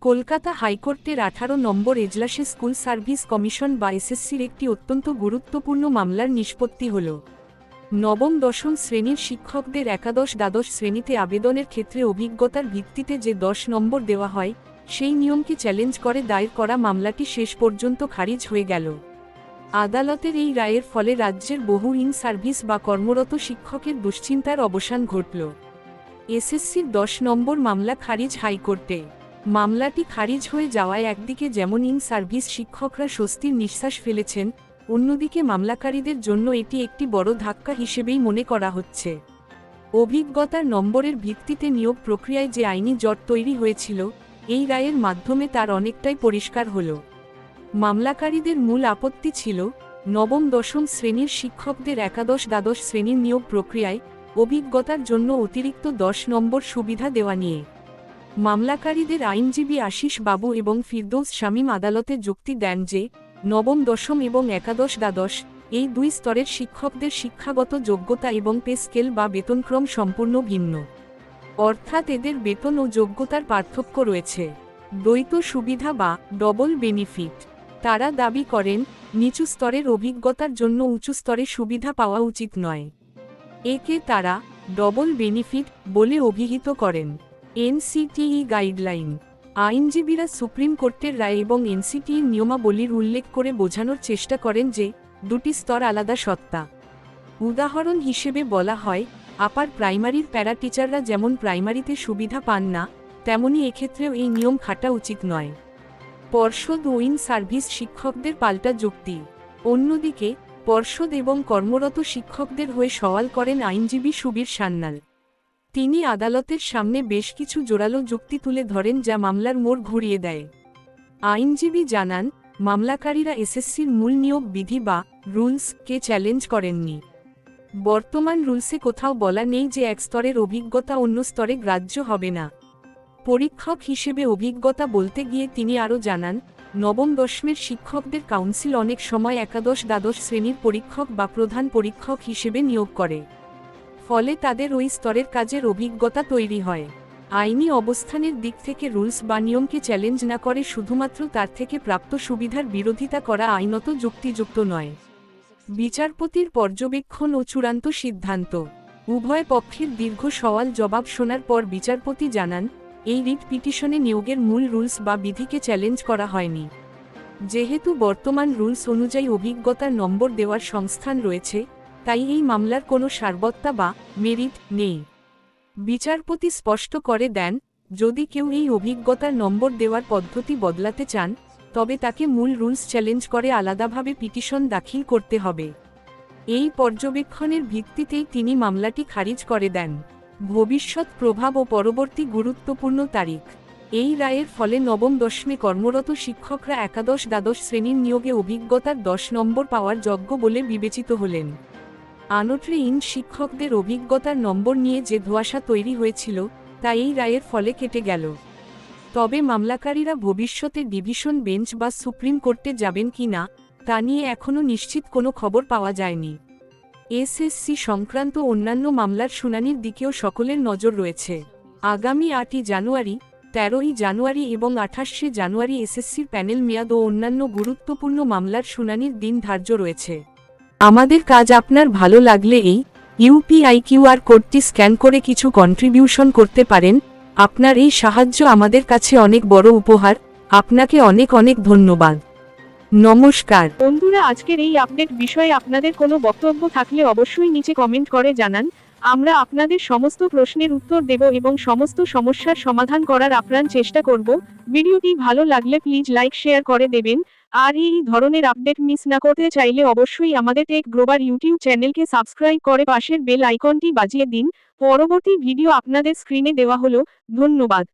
কলকাতা হাইকোর্টের ১৮ নম্বর এজলাসে school service commission বা এসএসসির একটি অত্যন্ত গুরুত্বপূর্ণ মামলার নিষ্পত্তি হল। নবম দশম শ্রেণীর শিক্ষকদের একাদশ দ্বাদশ শ্রেণীতে আবেদনের ক্ষেত্রে অভিজ্ঞতার ভিত্তিতে যে ১০ নম্বর দেওয়া হয়, সেই নিয়মকে চ্যালেঞ্জ করে দায়ের করা মামলাটি শেষ পর্যন্ত খারিজ হয়ে গেল। আদালতের এই রায়ের ফলে রাজ্যের বহু ইন সার্ভিস বা কর্মরত শিক্ষকের দুশ্চিন্তার অবসান ঘটল। এসএসসির ১০ নম্বর মামলা খারিজ হাইকোর্টে। মামলাটি খারিজ হয়ে যাওয়ায় একদিকে যেমন ইন সার্ভিস শিক্ষকরা স্বস্তির নিঃশ্বাস ফেলেছেন, অন্যদিকে মামলাকারীদের জন্য এটি একটি বড় ধাক্কা হিসেবেই মনে করা হচ্ছে। অভিজ্ঞতার নম্বরের ভিত্তিতে নিয়োগ প্রক্রিয়ায় যে আইনি জট তৈরি হয়েছিল, এই রায়ের মাধ্যমে তার অনেকটাই পরিষ্কার হল। মামলাকারীদের মূল আপত্তি ছিল নবম দশম শ্রেণীর শিক্ষকদের একাদশ দ্বাদশ শ্রেণীর নিয়োগ প্রক্রিয়ায় অভিজ্ঞতার জন্য অতিরিক্ত ১০ নম্বর সুবিধা দেওয়া নিয়ে। মামলাকারীদের আইনজীবী আশিস বাবু এবং ফিরদৌস শামীম আদালতে যুক্তি দেন যে নবম দশম এবং একাদশ দ্বাদশ এই দুই স্তরের শিক্ষকদের শিক্ষাগত যোগ্যতা এবং পে স্কেল বা বেতনক্রম সম্পূর্ণ ভিন্ন, অর্থাৎ এদের বেতন ও যোগ্যতার পার্থক্য রয়েছে। দ্বৈত সুবিধা বা ডবল বেনিফিট। তারা দাবি করেন নিচু স্তরের অভিজ্ঞতার জন্য উঁচু স্তরে সুবিধা পাওয়া উচিত নয়। একে তারা ডবল বেনিফিট বলে অভিহিত করেন। NCTE guideline. আইনজীবীরা সুপ্রিম কোর্টের রায় এবং এনসিটির নিয়মাবলীর উল্লেখ করে বোঝানোর চেষ্টা করেন যে দুটি স্তর আলাদা সত্তা। উদাহরণ হিসেবে বলা হয়, আপার প্রাইমারির প্যারা টিচাররা যেমন প্রাইমারিতে সুবিধা পান না, তেমনি এক্ষেত্রেও এই নিয়ম খাটা উচিত নয়। পর্ষদ ও ইন সার্ভিস শিক্ষকদের পাল্টা যুক্তি। অন্যদিকে পর্ষদ এবং কর্মরত শিক্ষকদের হয়ে সওয়াল করেন আইনজীবী সুবীর সান্যাল। তিনি আদালতের সামনে বেশ কিছু জোরালো যুক্তি তুলে ধরেন যা মামলার মোড় ঘুরিয়ে দেয়। আইনজীবী জানান, মামলাকারীরা এসএসসির মূল নিয়োগ বিধি বা রুলসকে চ্যালেঞ্জ করেননি। বর্তমান রুলসে কোথাও বলা নেই যে এক স্তরের অভিজ্ঞতা অন্য স্তরে গ্রাহ্য হবে না। পরীক্ষক হিসেবে অভিজ্ঞতা বলতে গিয়ে তিনি আরও জানান, নবম দশমের শিক্ষকদের কাউন্সিল অনেক সময় একাদশ দ্বাদশ শ্রেণীর পরীক্ষক বা প্রধান পরীক্ষক হিসেবে নিয়োগ করে, ফলে তাদের ওই স্তরের কাজের অভিজ্ঞতা তৈরি হয়। আইনি অবস্থানের দিক থেকে রুলস বা নিয়মকে চ্যালেঞ্জ না করে শুধুমাত্র তার থেকে প্রাপ্ত সুবিধার বিরোধিতা করা আইনত যুক্তিযুক্ত নয়। বিচারপতির পর্যবেক্ষণ ও চূড়ান্ত সিদ্ধান্ত। উভয় পক্ষের দীর্ঘ সওয়াল জবাব শোনার পর বিচারপতি জানান, এই রিট পিটিশনে নিয়োগের মূল রুলস বা বিধিকে চ্যালেঞ্জ করা হয়নি। যেহেতু বর্তমান রুলস অনুযায়ী অভিজ্ঞতার নম্বর দেওয়ার সংস্থান রয়েছে, তাই এই মামলার কোনো সারবত্তা বা মেরিট নেই। বিচারপতি স্পষ্ট করে দেন, যদি কেউ এই অভিজ্ঞতার নম্বর দেওয়ার পদ্ধতি বদলাতে চান, তবে তাকে মূল রুলস চ্যালেঞ্জ করে আলাদাভাবে পিটিশন দাখিল করতে হবে। এই পর্যবেক্ষণের ভিত্তিতেই তিনি মামলাটি খারিজ করে দেন। ভবিষ্যৎ প্রভাব ও পরবর্তী গুরুত্বপূর্ণ তারিখ। এই রায়ের ফলে নবম দশমে কর্মরত শিক্ষকরা একাদশ দ্বাদশ শ্রেণীর নিয়োগে অভিজ্ঞতার ১০ নম্বর পাওয়ার যোগ্য বলে বিবেচিত হলেন। আনট্রে ইন শিক্ষকদের অভিজ্ঞতার নম্বর নিয়ে যে ধোঁয়াশা তৈরি হয়েছিল, তা এই রায়ের ফলে কেটে গেল। তবে মামলাকারীরা ভবিষ্যতে ডিভিশন বেঞ্চ বা সুপ্রিম কোর্টে যাবেন কি না, তা নিয়ে এখনও নিশ্চিত কোনো খবর পাওয়া যায়নি। এসএসসি সংক্রান্ত অন্যান্য মামলার শুনানির দিকেও সকলের নজর রয়েছে। আগামী ৮ই জানুয়ারি, ১৩ই জানুয়ারি এবং ২৮শে জানুয়ারি এসএসসির প্যানেল মেয়াদ ও অন্যান্য গুরুত্বপূর্ণ মামলার শুনানির দিন ধার্য রয়েছে। আমাদের কাজ আপনার ভালো লাগলে এই ইউপিআই কিউআর কোডটি স্ক্যান করে কিছু কন্ট্রিবিউশন করতে পারেন। আপনার এই সাহায্য আমাদের কাছে অনেক বড় উপহার। আপনাকে অনেক অনেক ধন্যবাদ। নমস্কার বন্ধুরা, আজকের এই আপডেট বিষয়ে আপনাদের কোনো বক্তব্য থাকলে অবশ্যই নিচে কমেন্ট করে জানান। আমরা আপনাদের সমস্ত প্রশ্নের উত্তর দেব এবং সমস্ত সমস্যার সমাধান করার আপ্রাণ চেষ্টা করব। ভিডিওটি ভালো লাগলে প্লিজ লাইক শেয়ার করে দেবেন। আর এই ধরনের আপডেট মিস না করতে চাইলে অবশ্যই আমাদের টেক গ্লোবাল ইউটিউব চ্যানেলকে সাবস্ক্রাইব করে পাশের বেল আইকনটি বাজিয়ে দিন। পরবর্তী ভিডিও আপনাদের স্ক্রিনে দেওয়া হলো। ধন্যবাদ।